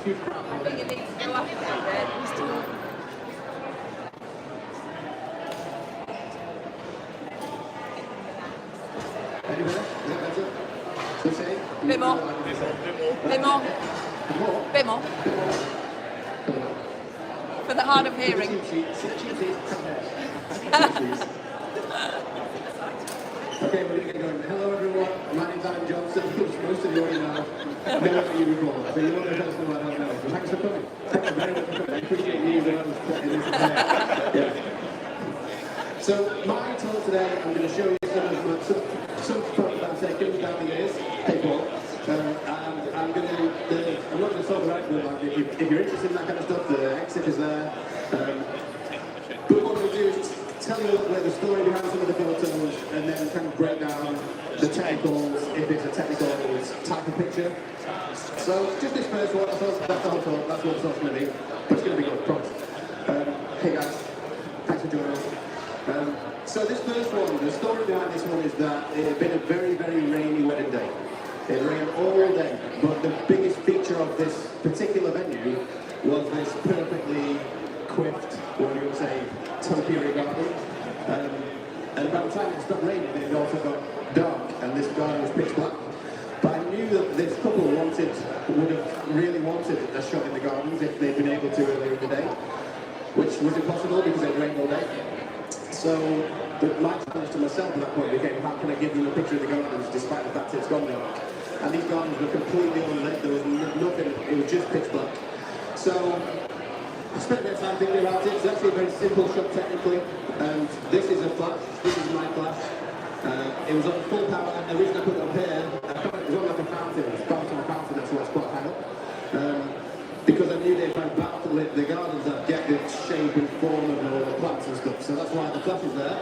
huge crowd. I think it needs to go after it. Any better? Is that better? So say? Bit more. Bit more. More? Bit more. For the hard of hearing. Okay, we're going to get going. Hello everyone, my name's Adam Johnson, which most of you already know. I've never met you before, so you want to tell us what I don't know. Thanks for coming. Thank you very much for coming. I appreciate you putting this today. Yeah. So my talk today, I'm going to show you some photos that I've taken down the years. Hey Paul. I'm not going to talk about it, but like, if you're interested in that kind of stuff, the exit is there. But what we'll do is tell you a little bit of the story behind some of the photos, and then kind of break down the technicals, if it's a technical type of picture. So just this first one, that's the whole talk, that's what it's all going to be, but it's going to be good, promise. Hey guys, thanks for joining us. So this first one, the story behind this one is that it had been a very, very rainy wedding day. It rained all day, but the biggest feature of this particular venue was this perfectly quiffed, what you would say, topiary garden. And by the time it stopped raining, it also got dark, and this garden was pitch black. But I knew that this couple would have really wanted a shot in the gardens if they'd been able to earlier in the day, which was impossible because it rained all day. So my challenge to myself at that point became, how can I give them a picture of the gardens despite the fact that it's gone dark? And these gardens were completely unlit, there was nothing, it was just pitch black. So I spent a bit of time thinking about it. It's actually a very simple shot technically. And this is a flash, this is my flash. It was on full power, and the reason I put it up here, it was on like a fountain, it's bounced on a fountain, that's why it's quite high up. Because I knew that if I backlit the gardens, I'd get the shape and form of all the plants and stuff. So that's why the flash is there.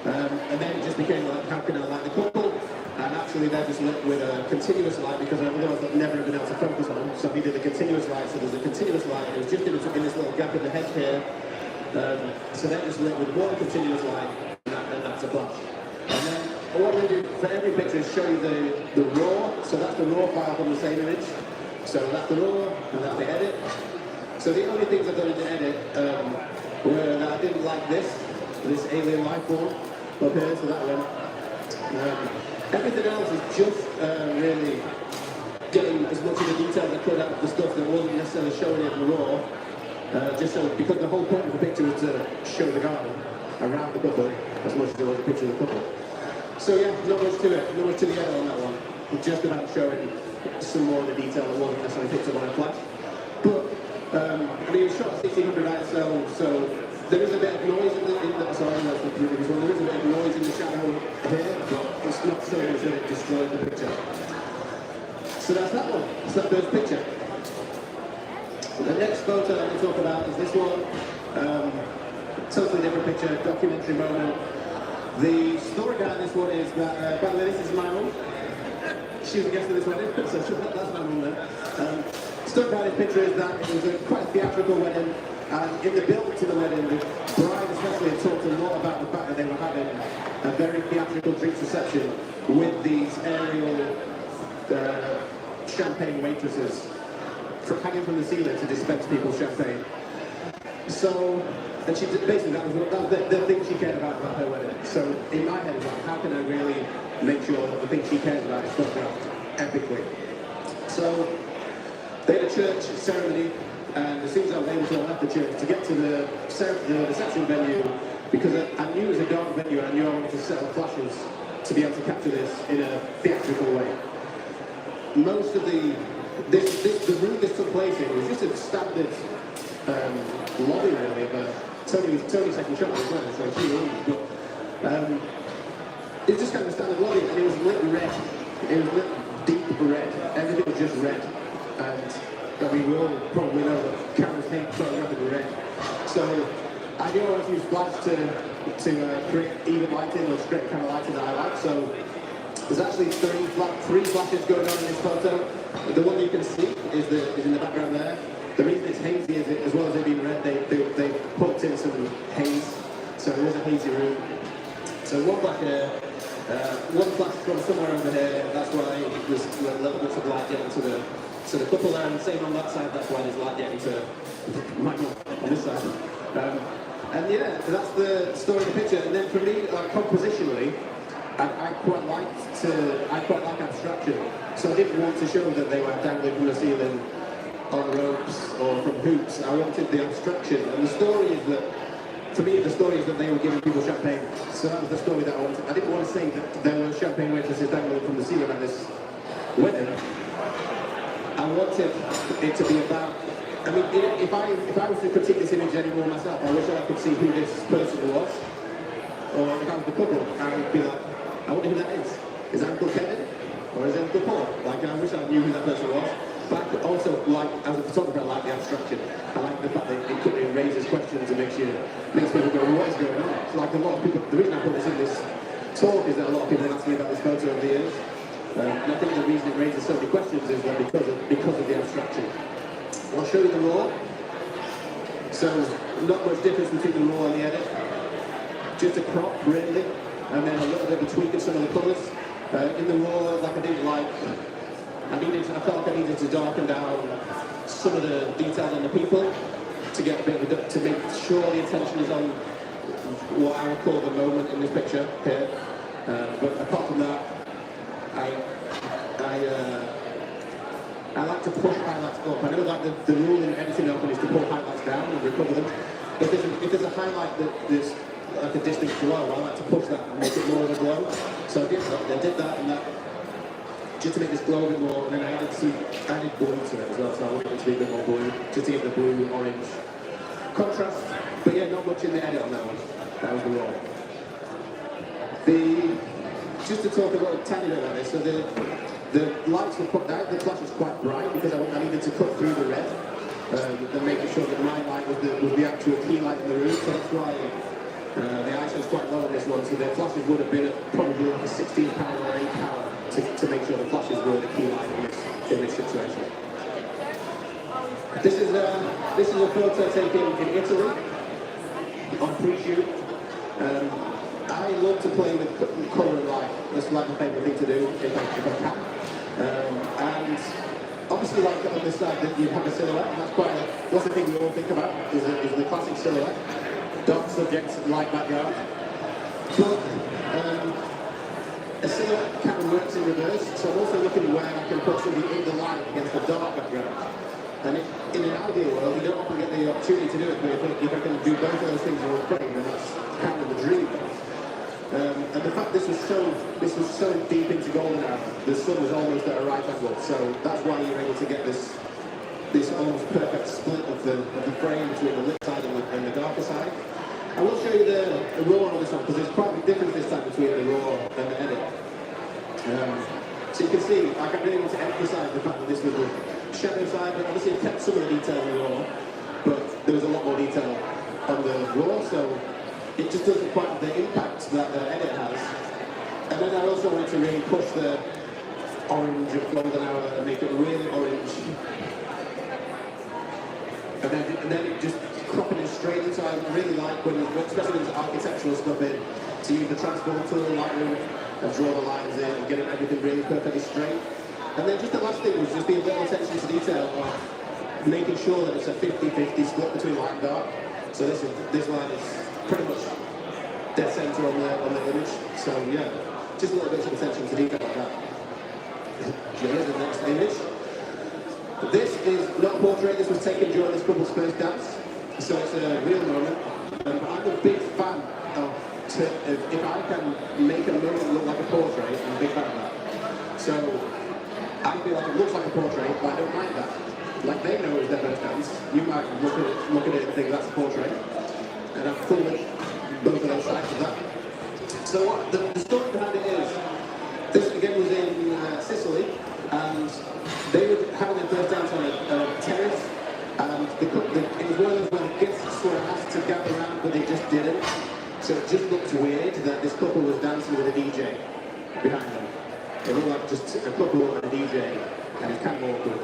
And then it just became like, how can I light the couple? And actually they're just lit with a continuous light because otherwise I'd never have been able to focus on them. So I needed a continuous light, so there's a continuous light. It was just in this little gap in the hedge here. So they're just lit with one continuous light, and that's a flash. And then what we do for every picture is show you the raw. So that's the raw file from the same image. So that's the raw, and that's the edit. So the only things I've done in the edit were that I didn't like this alien life form up here, so that one. Everything else is just really getting as much of the detail as I could out of the stuff that wasn't necessarily showing it in the raw. Just so, because the whole point of the picture was to show the garden around the couple as much as it was a picture of the couple. So yeah, not much to it, not much to the edit on that one. Just about showing some more of the detail that wasn't necessarily picked up on a flash. But I mean, it's shot 1600 ISO, so there is a bit of noise in the sorry, that's the previous one. There is a bit of noise in the shadow here, but it's not so much that it destroys the picture. So that's that one. That's that first picture. The next photo I'm going to talk about is this one. Totally different picture, documentary moment. The story behind this one is that, by the way, this is my mum. She was a guest of this wedding, so that's my mum there. The story behind this picture is that it was quite a theatrical wedding, and in the build to the wedding, the bride especially had talked a lot about the fact that they were having a very theatrical drinks reception with these aerial champagne waitresses hanging from the ceiling to dispense people champagne. So, and she basically, that was the thing she cared about her wedding. So in my head, like, how can I really make sure that the thing she cares about is photographed epically? So they had a church ceremony, and as soon as I was able to, I left the church to get to the reception venue, because I knew it was a dark venue, and I knew I wanted to set up flashes to be able to capture this in a theatrical way. Most of the room this took place in was just a standard lobby really, but Tony's second shot as well, so she won. But it was just kind of a standard lobby, and it was lit red. It was lit deep red. Everything was just red. And I mean, we all probably know that cameras hate photographing red. So I knew I wanted to use flash to create even lighting or straight kind of lighting that I like. So there's actually three flashes going on in this photo. The one you can see is in the background there. The reason it's hazy is as well as it being red, they put in some haze, so it was a hazy room. So one flash here, one flash from somewhere over here, that's why there's little bits of light getting to the couple there, and same on that side, that's why there's light getting to Michael on this side. And yeah, that's the story of the picture. And then for me, like compositionally, I quite like abstraction. So I didn't want to show that they were dangling from the ceiling on ropes or from hoops. I wanted the abstraction. And the story is that, for me, the story is that they were giving people champagne. So that was the story that I wanted. I didn't want to say that there were champagne waitresses dangling from the ceiling at this wedding. I wanted it to be about. I mean, if I was to critique this image anymore myself, I wish I could see who this person was. Or if I was the couple, I would be like, I wonder who that is. Is that Uncle Kevin? Or is it Uncle Paul? Like, I wish I knew who that person was. But I could also, like, as a photographer, I like the abstraction. I like the fact that it raises questions and makes people go, well, what is going on? So, like, a lot of people, the reason I put this in this talk is that a lot of people ask me about this photo over the years. And I think the reason it raises so many questions is that because of the abstraction. I'll show you the raw. So, not much difference between the raw and the edit. Just a crop, really, and then a little bit of a tweak of some of the colours. In the raw, like I felt like I needed to darken down some of the details on the people to get a bit of to make sure the attention is on what I would call the moment in this picture here. But apart from that, I like to push highlights up. I know that the rule in editing often is to pull highlights down and recover them. If there's a highlight that is like a distant glow, I like to push that and make it more of a glow. So I did that and that just to make this glow a bit more, and then I added blue to it as well, so I wanted it to be a bit more blue, just to give the blue-orange contrast. But yeah, not much in the edit on that one. That was the raw. Just to talk a little tiny bit about this, so the lights were put down, the flash was quite bright because I needed to cut through the red and making sure that my light was the actual key light in the room, so that's why the ISO is quite low on this one, so the flashes would have been at probably like a 16 power or 8 power to make sure the flashes were the key light in this situation. This is a photo taken in Italy on pre-shoot. I love to play with colour and light. That's like my favourite thing to do if I can. And obviously, like on this side, that you have a silhouette, and that's the thing we all think about is the classic silhouette. Dark subjects, light background. But a silhouette kind of works in reverse, so I'm also looking where I can put something in the light against the dark background. And in an ideal world, you don't often get the opportunity to do it, but if I can do both of those things in one frame, then that's kind of the dream. And the fact this was so deep into golden hour, the sun was almost at a right angle, so that's why you're able to get this almost perfect split of the frame between the lit side and the darker side. I will show you the raw on this one because there's quite a difference this time between the raw and the edit. So you can see, like, I really want to emphasise the fact that this was the shadow side, but obviously it kept some of the detail in the raw, but there was a lot more detail on the raw, so it just doesn't quite have the impact that the edit has. And then I also wanted to really push the orange of golden hour and make it really orange. And then it just cropping it straight into, I really like when, especially when there's architectural stuff in, to use the transform tool in Lightroom and draw the lines in and get everything really perfectly straight. And then just the last thing was just being a little attention to detail of making sure that it's a 50-50 split between light and dark. So this line is pretty much dead center on the image. So yeah, just a little bit of attention to detail like that. Here's the next image. This is not a portrait, this was taken during this couple's first dance. So it's a real moment. I'm a big fan of, if I can make a moment look like a portrait, I'm a big fan of that. So I feel like it looks like a portrait, but I don't mind that. Like, they know it's their first dance. You might look at it and think that's a portrait. And I'm full of both of those sides of that. So what the story behind it is, this again was in Sicily, and they were having their first dance on a terrace, and it was one of those where the guests were asked to gather around, but they just didn't. So it just looked weird that this couple was dancing with a DJ behind them. It looked like just a couple and a DJ, and it's kind of awkward.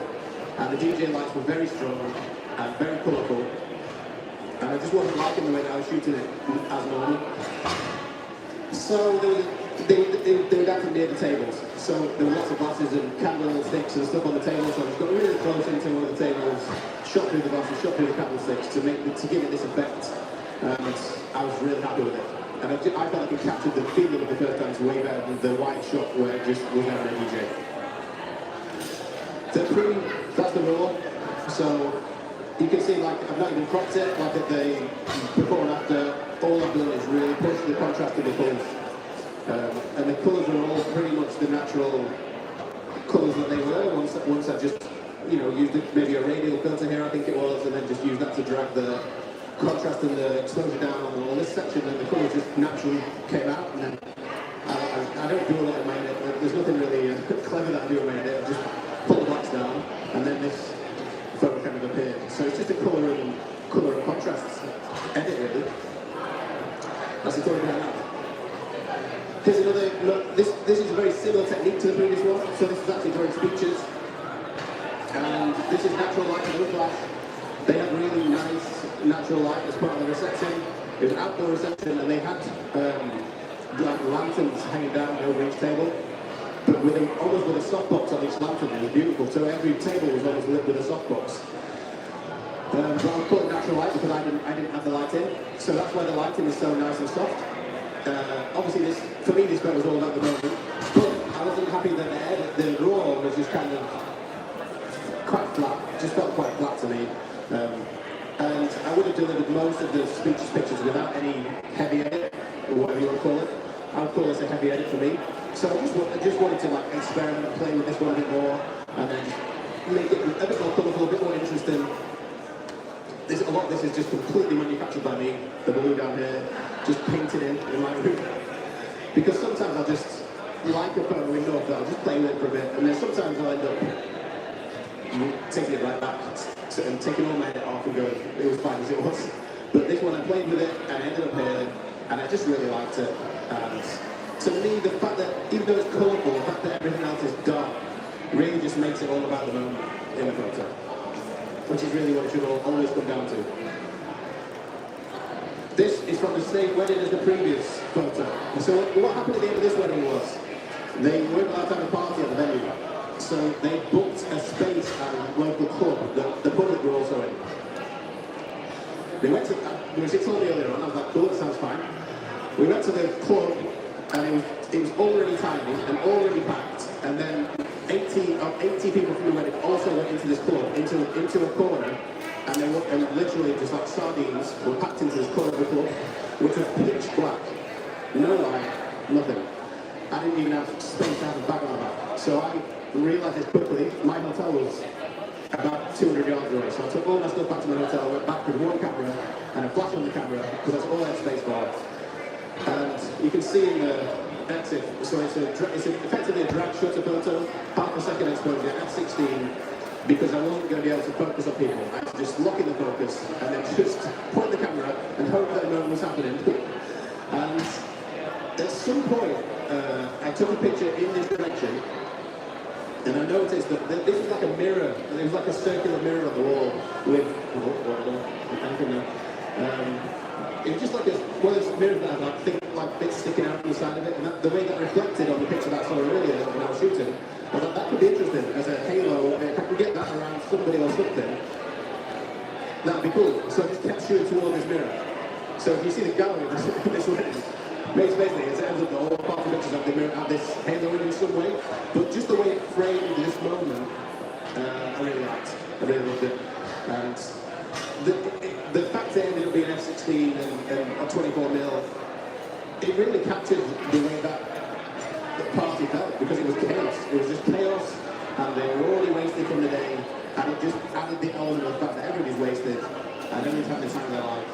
And the DJ lights were very strong and very colourful. And I just wasn't liking the way that I was shooting it as normal. So there was they were dancing near the tables, so there were lots of glasses and candlesticks and stuff on the table. So I just got really close into one of the tables, shot through the glasses, shot through the candlesticks to give it this effect. And I was really happy with it. And I felt like it captured the feeling of the first dance way better than the wide shot where it just was never a DJ. So that's the raw. So you can see, like, I've not even cropped it. Like at the before and after, all I've done is really push the contrast of the colours. And the colours are all pretty much the natural colours that they were. Once I just, used maybe a radial filter here, I think it was, and then just used that to drag the contrast and the exposure down on all this section, and the colours just naturally came out. And then I don't do a lot in my edit. There's nothing really clever that I do in my edit. I just pull the blacks down, and then this photo kind of appeared. So it's just a colour and contrast edit, really. That's the story behind that. Here's another look. This is a very similar technique to the previous one. So this is actually during speeches, and this is natural light and no flash. They had really nice natural light as part of the reception. It was an outdoor reception, and they had like lanterns hanging down over each table, but almost with a softbox on each lantern. It was beautiful. So every table was almost lit with a softbox. But I was putting natural light because I didn't have the light in. So that's why the lighting is so nice and soft. Obviously, for me, this bit was all about the moment. But I wasn't happy that the raw was just kind of quite flat. Just felt quite flat to me. And I would have delivered most of the speeches pictures without any heavy edit, or whatever you want to call it. I would call this a heavy edit for me. So I just wanted to like experiment and play with this one a bit more, and then make it a bit more colourful, a bit more interesting. A lot of this is just completely manufactured by me. The balloon down here, just painted in my room. Because sometimes I'll just like a photo enough that I'll just play with it for a bit, and then sometimes I'll end up taking it right back and taking all my edit off and going, it was fine as it was. But this one I played with it and ended up here, and I just really liked it. And to me, the fact that even though it's colourful, the fact that everything else is dark really just makes it all about the moment in the photo, which is really what it should always come down to. This is from the same wedding as the previous photo. So what happened at the end of this wedding was, they weren't allowed to have a party at the venue. So they booked a space at a local club that the public were also in. They went to, which they told me earlier on, I was like, cool, that sounds fine. We went to the club, and it was already tiny and already packed, and then 80 people from the wedding also went into this club, into a corner, and they were literally just like sardines were packed into this corner of the club, which was pitch black. No light, nothing. I didn't even have space to have a bag on my back. So I realised this quickly. My hotel was about 200 yards away. So I took all my stuff back to my hotel, went back with one camera and a flash on the camera, because that's all I had space for. And you can see in the exit, so it's effectively a drag shutter photo, half a second exposure at 16, because I wasn't going to be able to focus on people. I had to just lock in the focus and then just point the camera and hope that no one was happening. And at some point, I took a picture in this direction, and I noticed that this was like a mirror. It was like a circular mirror on the wall with anything there. It was just like one of those mirrors that had like bits sticking out from the side of it, and the way that reflected on the picture that I saw earlier when I was shooting, I thought that could be interesting as a halo. If I could get that around somebody or something, that'd be cool. So I just kept shooting toward this mirror. So if you see the gallery of this wedding, basically it ends up that all parts of pictures of the mirror have this halo in some way, but just the way it framed this moment, I really liked. I really loved it. And the fact that it ended up being F16 and 24mm, it really captured the way that the party felt, because it was chaos. It was just chaos, and they were already wasted from the day, and it just added the element of the fact that everybody's wasted, and everyone's having the time of their life.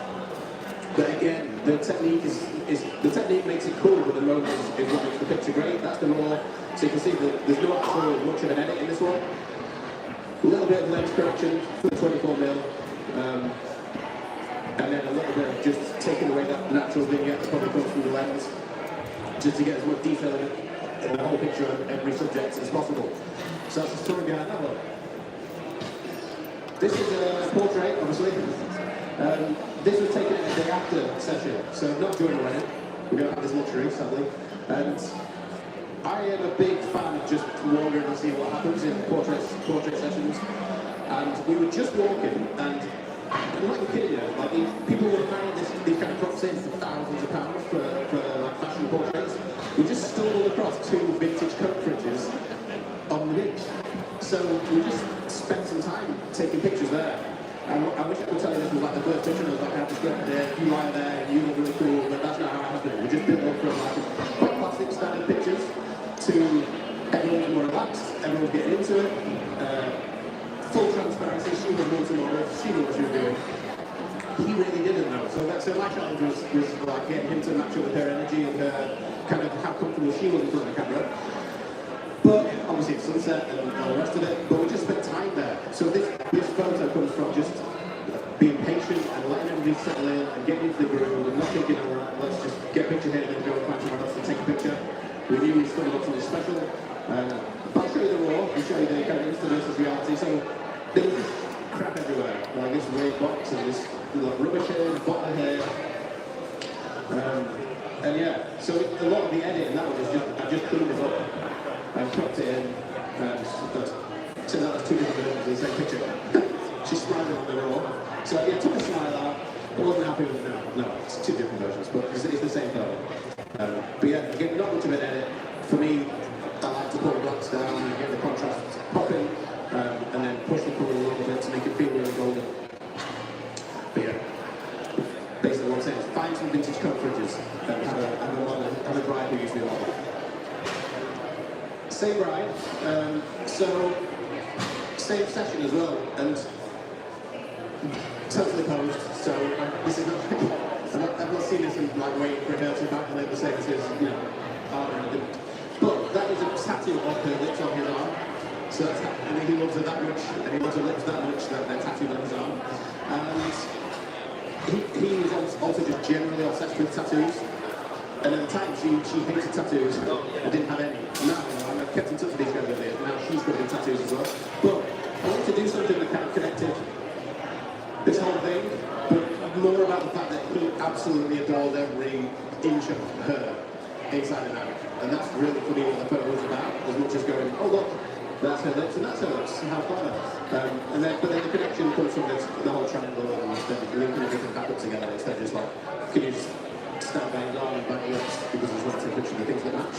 But again, the technique makes it cool, but the moment is what makes the picture great. That's the raw. So you can see that there's no actual much of an edit in this one. A little bit of lens correction for the 24mm. And then a little bit of just taking away that natural vignette that probably comes from the lens, just to get as much detail in the whole picture of every subject as possible. So that's the story behind that one. This is a portrait, obviously. This was taken at the day after session, so not during the wedding. We don't have this luxury, sadly. And I am a big fan of just wandering and seeing what happens in portrait sessions. And we were just walking, and I'm not even kidding you, like people were buying these kind of props in for thousands of pounds for like fashion portraits. We just stumbled across two vintage coat fridges on the beach. So we just spent some time taking pictures there. And I wish I could tell you this was like the first picture, and I was like, I have to get there, you lie there, and you look really cool, but that's not how it happened. We just built up from like quite classic standard pictures to everyone's more relaxed, everyone's getting into it. Full transparency, she was wanting more, she knew what she was doing. He really didn't know. So my challenge was like getting him to match up with her energy and her kind of how comfortable she was in front of the camera. But obviously it's sunset and all the rest of it, but we just spent time there. So this photo comes from just being patient and letting everybody settle in and getting into the groove and not thinking, all right, let's just get a picture here and then go and find somewhere else to take a picture. We knew we stumbled up something special. But I'll show you the raw, I'll show you the kind of instant versus reality. So there was just crap everywhere, like this red box and this like rubbish hair, bottle hair. And yeah, so a lot of the edit and that was just, I just cleaned it up and cropped it in. Turns out there's two different versions of the same picture. She's smiling on the raw. So yeah, took a smile out. I wasn't happy with it. No, it's two different versions, but it's the same photo. But yeah, again, not much of an edit. For me, I like to pull the blacks down and get the contrast popping, and then push the colour a little bit to make it feel really golden. But yeah, basically what I'm saying is find some vintage coat fridges and have a bride who used to be a model. Same bride, so same session as well, and totally posed. So this is not, I've not seen this in like waiting for her to back and then the same as his, you know, arm or anything. But that is a tattoo of her lips on his arm. So that's, and he loves her that much, and he loves her lips that much that they're tattooed on his arm. And he was also just generally obsessed with tattoos. And at the time, she hated tattoos and didn't have any. Now, I've kept in touch with these guys over there. Now she's got in tattoos as well. But I wanted to do something that kind of connected this whole thing, but more about the fact that he absolutely adores every inch of her, inside and out. And that's really, for me, what the photo was about, as much as going, oh look, that's her lips and that's her lips, how clever. But then the connection comes from the whole triangle and then linking everything back up together instead of just like, can you just stand by his arm and bang your lips because there's one picture of the things that match.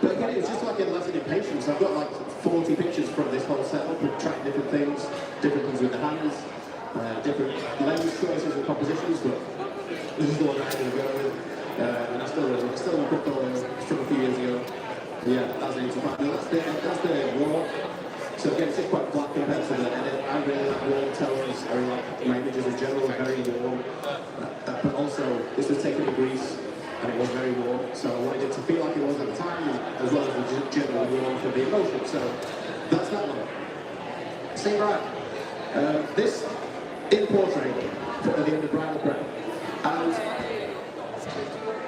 But again, it was just like a lesson in patience. I've got like 40 pictures from this whole setup of trying different things with the hands, different lens choices and compositions, but this is the one I ended up going with. And I still in crypto from a few years ago. Yeah, that's an 85. No, that's the raw. So again, it's just quite flat compared to the edit. I really like warm tones. I really like my images in general are very warm. But also, this was taken in Greece, and it was very warm. So I wanted it to feel like it was at the time, as well as the general warmth of the emotion. So that's that one. Same right. This in portrait at the end of bridal prep. And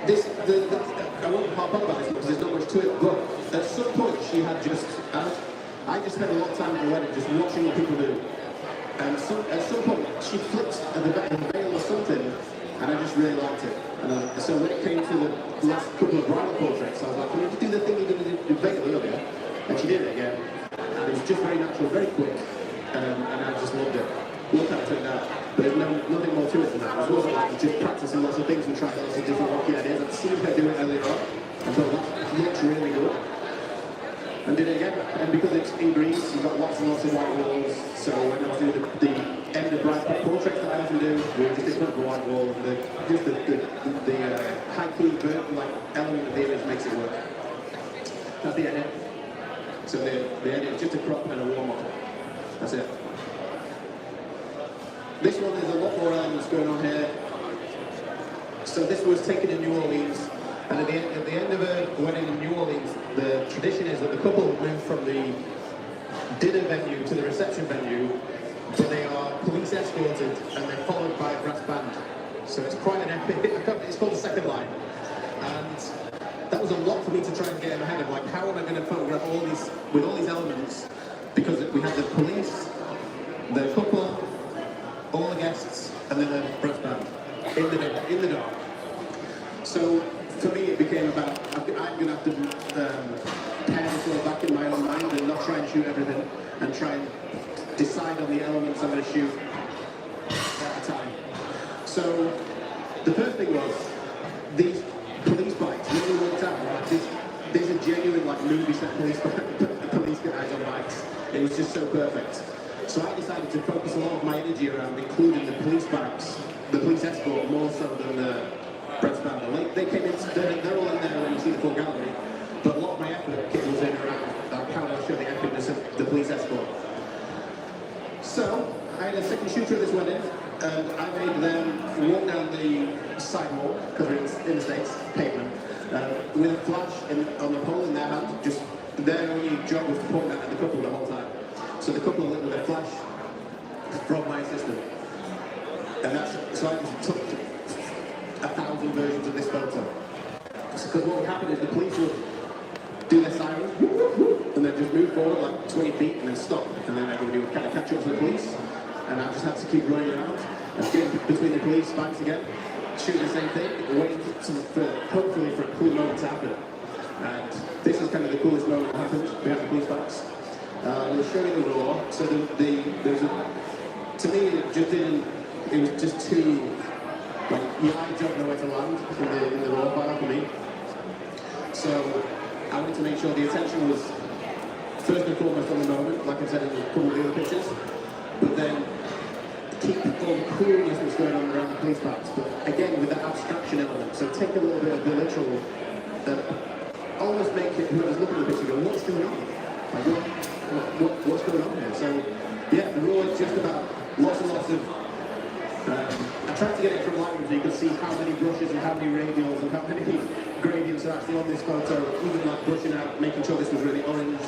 this, I won't harp on about this because there's not much to it, but at some point she had just, I just spent a lot of time at the wedding just watching what people do. And at some point she flipped the veil or something, and I just really liked it. And so when it came to the last couple of bridal portraits, I was like, can you do the thing you're going to do in veil earlier? And she did it again. And it was just very natural, very quick, and I just loved it. Look how it turned out. But there's nothing more to it than that. It wasn't like just practicing lots of things and trying lots of different wacky ideas. I'd seen her do it earlier on, and thought that looks really good. And did it again. And because it's in Greece, you've got lots and lots of white walls. So when I was doing the end of bride portraits that I often do, we were just in front of a white wall. And the haiku like element of the image makes it work. That's the edit. So the edit is just a crop and a warm up. That's it. This one, there's a lot more elements going on here. So this was taken in New Orleans, and at the end of a wedding in New Orleans, the tradition is that the couple move from the dinner venue to the reception venue, but they are police escorted and they're followed by a brass band. So it's quite an epic, it's called the second line. And that was a lot for me to try and get in my head of like, how am I going to photograph all these elements? Because we had the police, the couple, all the guests, and then the brass band in the dark. So for me, it became about I'm going to have to pare this all back in my own mind and not try and shoot everything, and try and decide on the elements I'm going to shoot at a time. So the first thing was these police bikes. When we walked out, right, these are genuine like movie set police guys on bikes. It was just so perfect. So I decided to focus a lot of my energy around including the police bikes, the police escort, more so than the press band. They came in, they're all in there when you see the full gallery, but a lot of my effort was in around how to show the epicness of the police escort. So I had a second shooter at this wedding, and I made them walk down the sidewalk, because we're in the States, pavement, with a flash on the pole in their hand. Just their only job was to point that at the couple the whole time. So the couple lit with a flash from my assistant. And so I just took 1,000 versions of this photo. Because what would happen is the police would do their siren, and then just move forward like 20 feet and then stop. And then everybody would kind of catch up to the police. And I just had to keep running around and get between the police bikes again, shoot the same thing, waiting hopefully for a cool moment to happen. And this is kind of the coolest moment that happened behind the police bikes. We'll show you the raw. So there's to me it was just too, like, I don't know where to land in the raw file for me. So I wanted to make sure the attention was first and foremost on the moment, like I said in a couple of the other pictures, but then keep all the coolness that's going on around the police bikes, but again with that abstraction element. So take a little bit of the literal, almost make it whoever's looking at the picture go, what's going on? Like, what's going on here? So yeah, the raw is just about lots and lots of. I tried to get it from Lightroom so you could see how many brushes and how many radials and how many gradients are actually on this photo. Even like brushing out, making sure this was really orange,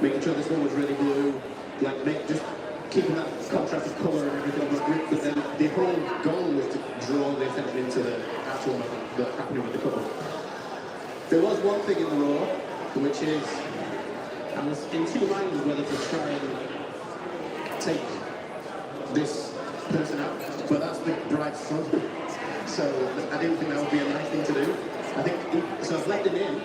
making sure this one was really blue, like just keeping that contrast of colour and everything. But then the whole goal was to draw the attention into the actual moment that's happening with the couple. There was one thing in the raw, which is I was in two minds whether to try and take this person out, but that's the bride's son. So I didn't think that would be a nice thing to do. I think so. I've left him in,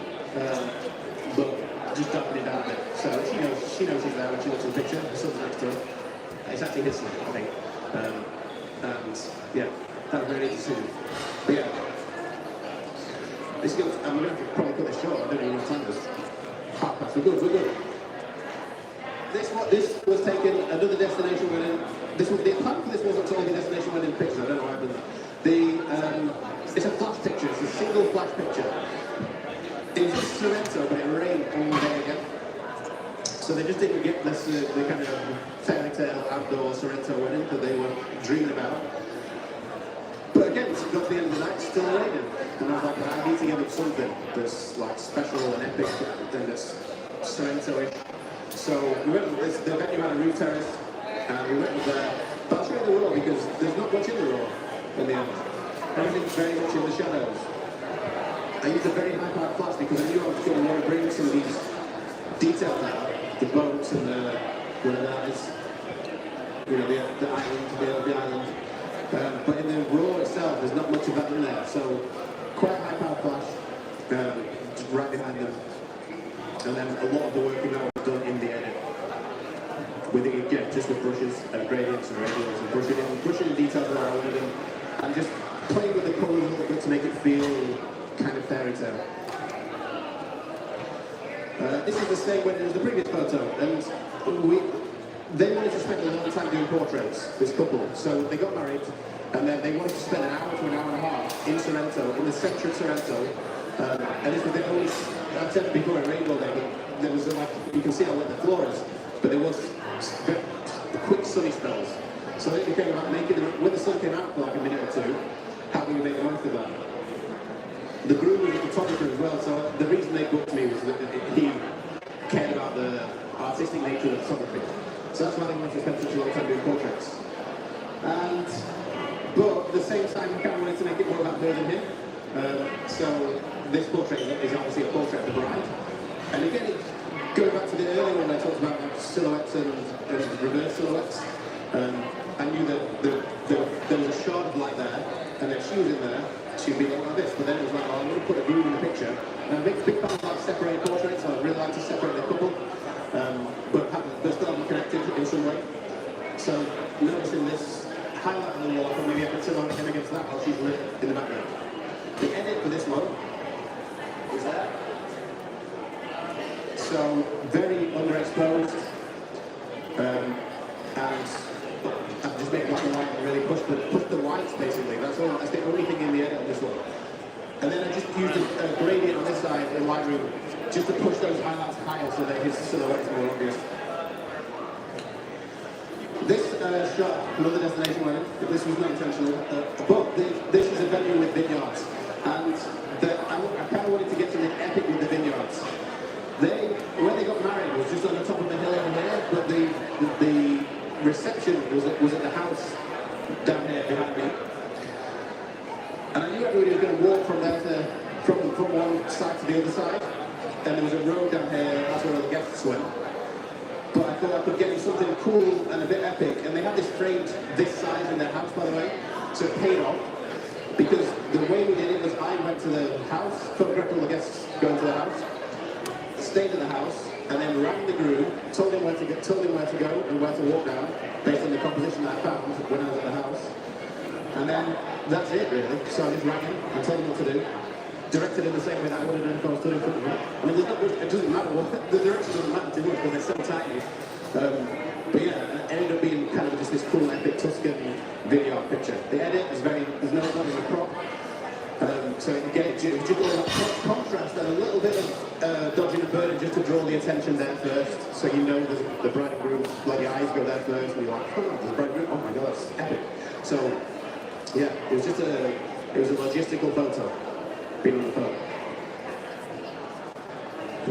but just darkened it down a bit. So she knows he's there when she looks at the picture. The son's next to her. It's actually his son, I think. And yeah, that was really interesting. But yeah, I'm going to probably cut this short. I don't even know what time it is. Half past. We're good. This was taken another destination wedding. The plan for this wasn't only destination wedding picture. I don't know what happened. It's a flash picture. It's a single flash picture. It was in Sorrento, but it rained all day again. So they just didn't get this the kind of fairy tale outdoor Sorrento wedding that they were dreaming about. But again, it got to the end of the night, it's still raining. And I was like, I need to give it something that's like special and epic and that's Sorrento-ish. So we went with the venue had a roof terrace, and we went with there. But I'll show you the raw because there's not much in the raw in the end. Everything's very much in the shadows. I used a very high powered flash because I knew I was going to want to bring some of these details out. The boats and whatever that is. The island, the island. But in the raw itself, there's not much of that in there. So quite high powered flash, just right behind them. And then a lot of the work was done in the edit. Just with brushes and gradients and radials and brushing details where I wanted them, and just playing with the colours a little bit to make it feel kind of fairy tale. This is the same wedding as the previous photo, and they wanted to spend a long time doing portraits, this couple. So they got married, and then they wanted to spend an hour to an hour and a half in Sorrento, in the centre of Sorrento. And this was the only, I've said it before, it rained all day, but there was you can see how wet the floor is, but there was quick sunny spells. So it became about when the sun came out for like a minute or two, how do we make the most of that? The groom was a photographer as well, so the reason they booked me was that he cared about the artistic nature of photography. So that's why they wanted to spend such a long time doing portraits. But at the same time, we kind of wanted to make it more about her than him. So this portrait is obviously a portrait of the bride. And again, going back to the earlier one I talked about silhouettes and reverse silhouettes, I knew that the there was a shot of like there, and if she was in there, she'd be like this. But then it was like, oh, I'm going to put a groove in the picture. And I'm a big fan of like separated portraits, so I really like to separate the couple, but still haven't connected in some way. So noticing this highlight on the wall, I thought maybe I could sit on him against that while she's lit in the background. The edit for this one is there. So very underexposed, and I've just made black and white and really pushed the whites basically. That's the only thing in the edit on this one. And then I just used a gradient on this side in Lightroom just to push those highlights higher so that his silhouette is more obvious. This shot, another destination wedding, this was not intentional, but this is a venue with vineyards, and I kind of wanted to get something epic with the vineyards. When they got married, it was just on the top of the hill over here, but the reception was at the house down here behind me. And I knew everybody was going to walk from there from one side to the other side, and there was a road down here, that's where all the guests went. But I thought I could get you something cool and a bit epic, and they had this framed this size in their house, by the way, so it paid off, because the way we did it was I went to the house, photographed all the guests going to the house, stayed at the house, and then ran the groom, told him where to go and where to walk down, based on the composition that I found when I was at the house. And then that's it really. So I just ran him and told him what to do. Directed in the same way that I would have done if I was stood in front of him. I mean, it doesn't matter the direction doesn't matter too much because they're so tiny. But yeah, it ended up being kind of just this cool epic Tuscan video picture. The edit is there's no crop. So again, it was just all that contrast and a little bit of dodging and burning just to draw the attention there first. So you know the bride and groom, like your eyes go there first and you're like, oh, there's the bride and groom, oh my god, that's epic. So yeah, it was a logistical photo, being on the phone.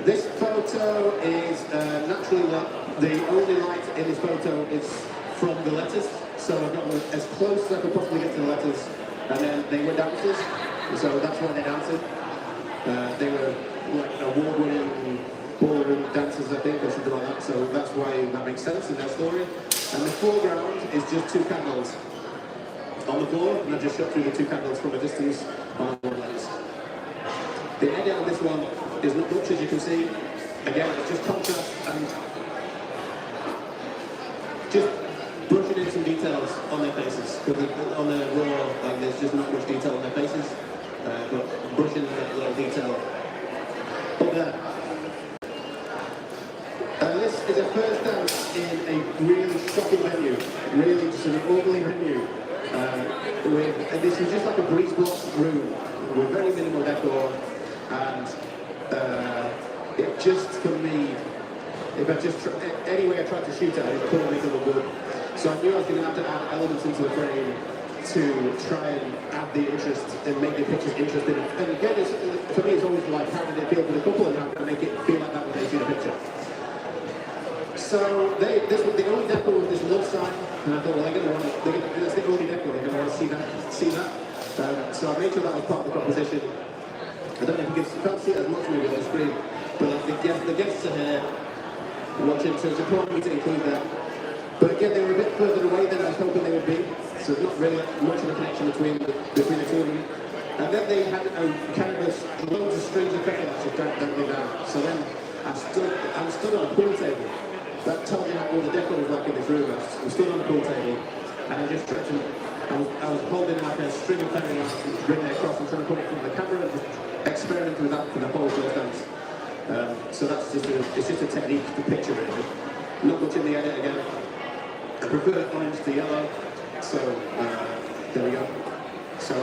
This photo is naturally lit. The only light in this photo is from the letters. So I've got as close as I could possibly get to the letters. And then they were dancers. So that's why they're dancing. They were like award-winning ballroom dancers, I think, or something like that. So that's why that makes sense in their story. And the foreground is just two candles on the floor, and I just shot through the two candles from a distance on one lens. The edit on this one is not much, as you can see. Again, it's just contrast and just brushing in some details on their faces. Because on the raw, like, there's just not much detail on their faces. But brushing that little detail up there. This is a first dance in a really shocking venue, really just an ugly venue. This is just like a breeze block room with very minimal decor, and it just, for me, if I just any way I tried to shoot it, I couldn't make it look good. So I knew I was going to have to add elements into the frame to try and add the interest and make the pictures interesting. And again, for me, it's always like, how did it feel for the couple, and how can I make it feel like that when they see the picture? So this was the only decor with this love sign, and I thought, well, that's the only decor, they're going to want to see that. So I made sure that was part of the composition. I don't know if you can't see it as much maybe on the screen, but the guests are here watching, so it's important for me to include that. But again, they were a bit further away than I was hoping they would be, so there's not really much of a connection between the two of them. And then they had a canvas, loads of strings of fairies that dangling down. So then I'm stood on a pool table. That tells you how all the decor was like in this room. I'm stood on a pool table, and I just tried to, I was holding like a string of fairy lights and bringing it across and trying to put it from the camera and just experimenting with that for the whole first dance. So that's it's just a technique to picture really. Not much in the edit again. I prefer orange to yellow, so there we go. So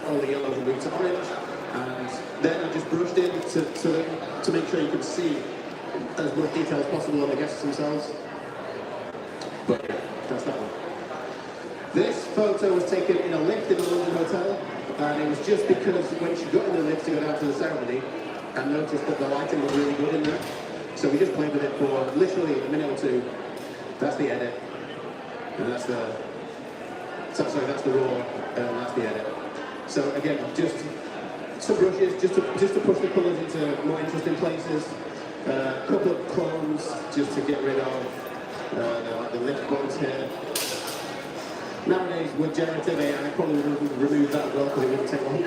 all the yellows will move to orange, and then I just brushed in to make sure you could see as much detail as possible on the guests themselves. But yeah, that's that one. This photo was taken in a lift in a London hotel, and it was just because when she got in the lift to go down to the ceremony, I noticed that the lighting was really good in there. So we just played with it for literally a minute or two. That's the edit. And that's the raw, and that's the edit. So again, just some brushes, just to push the colours into more interesting places. A couple of clones, just to get rid of the lip bones here. Nowadays, with generative AI, I probably would have removed that as well because it wouldn't take long.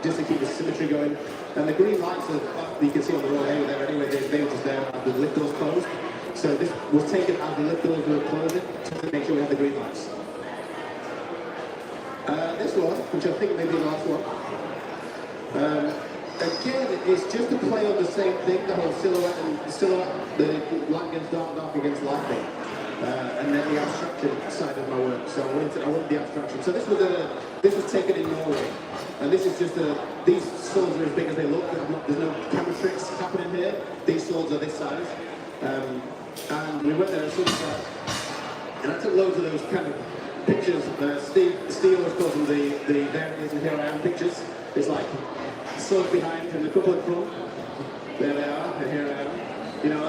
Just to keep the symmetry going. And the green lights that you can see on the roll, they were there anyway, they were just there as the lift doors closed. So this was taken as the lift doors were closing, just to make sure we had the green lights. This one, which I think may be the last one, again, it's just to play on the same thing, the whole silhouette, the light against dark against light thing. And then the abstraction side of my work. So I wanted the abstraction. So this was taken in Norway, and this is just these swords are as big as they look. There's no camera tricks happening here. These swords are this size, and we went there at sunset, and I took loads of those kind of pictures. Steve always calls them the there it is and here I am pictures. It's like sword behind and a couple in front. There they are, and here I am. You know,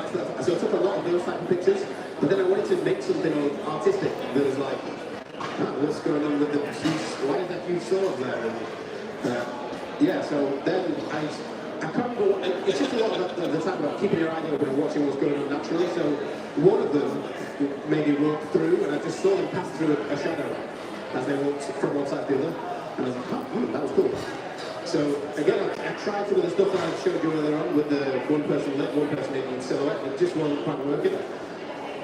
so I took a lot of those type of pictures. But then I wanted to make something artistic that was like, what's going on with the huge, why is that huge sword there? And, yeah, so then I can't go, it's just a lot of the time about keeping your eyes open and watching what's going on naturally. So one of them maybe walked through, and I just saw them pass through a shadow as they walked from one side to the other. And I was like, oh, that was cool. So again, I tried some of the stuff that I showed you earlier on with the one person lit, one person in silhouette, and it just wasn't quite working.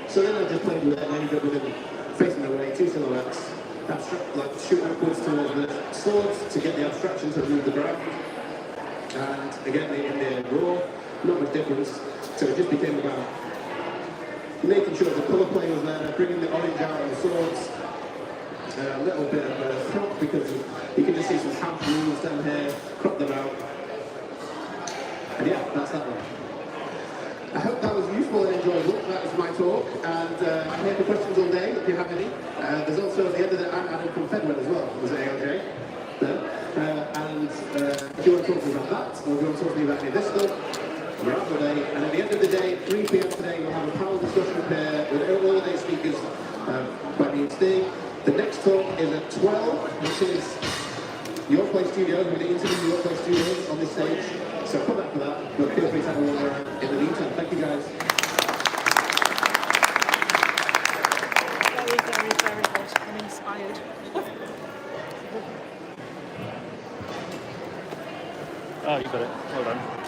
So then I just played with it and ended up with them facing away, two silhouettes, like shooting upwards towards the swords to get the abstraction to move the ground. And again, in the raw, not much difference. So it just became about making sure the colour play was there, bringing the orange out on the swords, a little bit of a crop because you can just see some half rules down here, crop them out. And yeah, that's that one. I hope that was useful and enjoyable. That was my talk, and I'm here for questions all day if you have any. There's also at the end of it, I'm Adam from Fedwell as well, was ALJ. And if you want to talk to me about that, or if you want to talk to me about any of this stuff, we're out for the day. And at the end of the day, 3 p.m. today, we'll have a panel discussion here with all of these speakers by me and Steve. The next talk is at 12, which is Your Place Studios. We're going to interview Your Place Studios on this stage. So come back for that, but feel free to have a wander around in the meantime. Thank you guys. Very, very, very good and inspired. Oh, you got it. Well done.